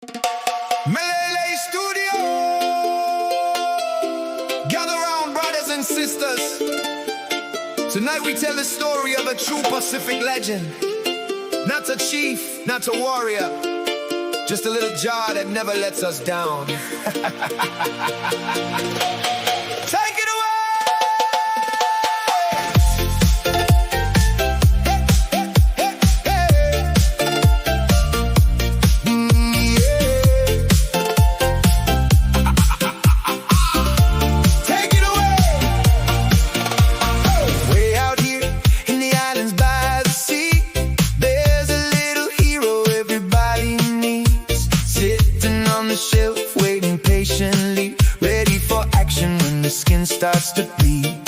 Meleilei Studio. Gather round, brothers and sisters. Tonight we tell the story of a true Pacific legend. Not a chief, not a warrior, just a little jar that never lets us down. Take it away! Ready for action when the skin starts to bleed.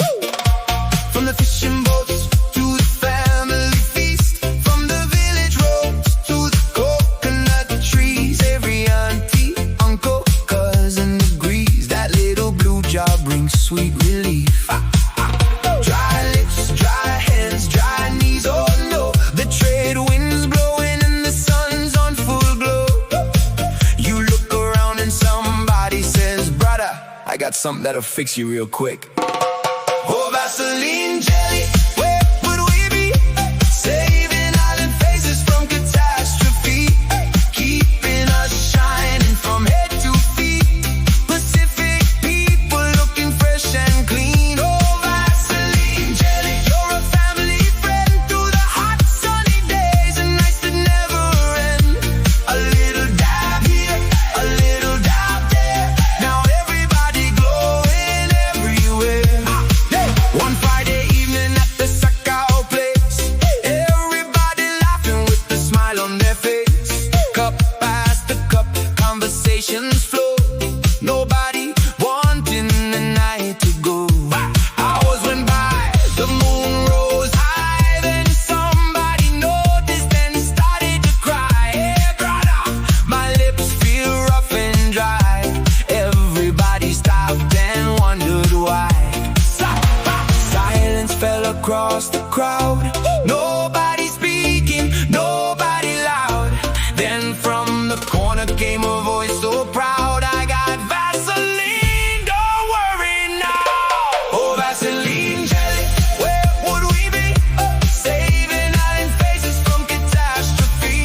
From the fishing boats to the family feast, from the village roads to the coconut trees, every auntie, uncle, cousin agrees that little blue jar brings sweet relief. Dry lips, dry hands, dry knees, oh no, the trade winds blowing and the sun's on full glow. You look around and somebody says, brother, I got something that'll fix you real quick. Oh, Vaseline Jelly, where would we be? Saving island faces from catastrophe, keeping us shining from head to feet. Pacific people looking fresh and clean. Oh, Vaseline Jelly, you're a family friend through the hot sunny days and nights that never end. A little dab here, a little dab there, now everybody glowing everywhere. One Friday evening at the Sakau place, everybody laughing with a smile on their face. Cup past the cup, conversations flow, nobody wanting the night to go. Hours went by, the moon rose high, then somebody noticed and started to cry. Hey brother, my lips feel rough and dry. Everybody stopped and wondered why. Silence fell across the crowd, nobody speaking, nobody loud. Then from the corner came a voice so proud, I got Vaseline, don't worry now. Oh, Vaseline Jelly, where would we be? Saving island faces from catastrophe,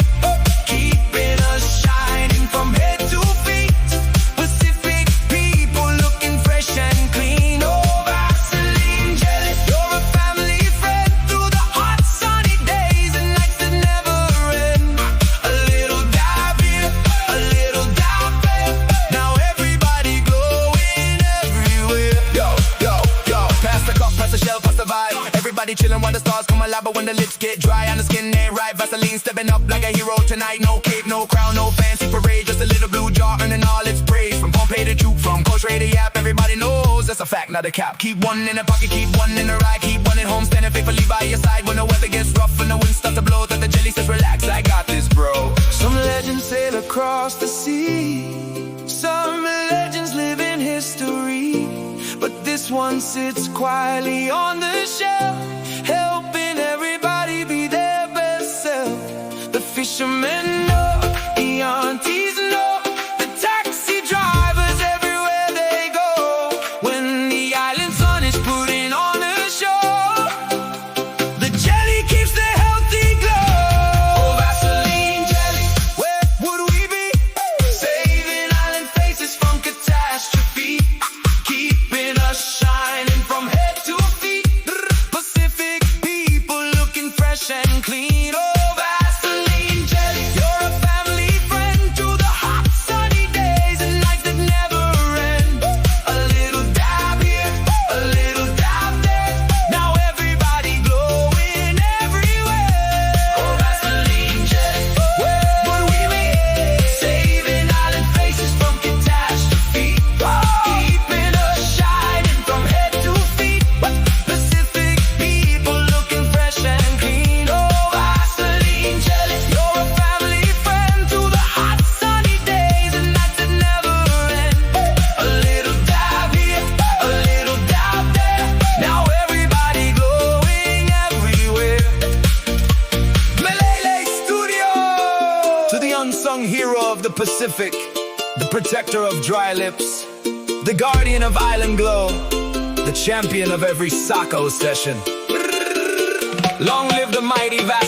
keeping us shining from head to feet. Pacific people looking fresh and clean. Oh, Vaseline Jelly, you're a family friend through the hot sunny days and nights that never end. A little dab here, a little dab there, now everybody glowing everywhere. Yo, yo, yo, pass the cup, pass the shell, pass the vibe. Everybody chilling while the stars come alive, but when the lips get dry and the skin ain't right, Vaseline stepping up like a hero tonight. No cape, no crown, no fancy parade, just a little blue jar earning all its praise. From Pompeii to Juke, from Coach to Yap, everybody knows that's a fact, not a cap. Keep one in the pocket, keep one in the ride, keep one at home, standing faithfully by your side. When the weather gets rough and the wind starts to blow, that the jelly says relax, I got this, bro. Some legends sail across the sea, some legends live in history, but this one sits quietly on the shelf, helping everybody be their best self. The fishermen know, the aunties know, the taxi drivers everywhere they go. When the island sun is putting on a show, the jelly keeps the healthy glow. Oh, Vaseline Jelly, where would we be? Saving island faces from catastrophe, keeping us shining from head to feet. Pacific people looking fresh and clean. Oh, Vaseline Jelly, you're Pacific, the protector of dry lips, the guardian of island glow, the champion of every Sakau session. Long live the mighty Vaseline.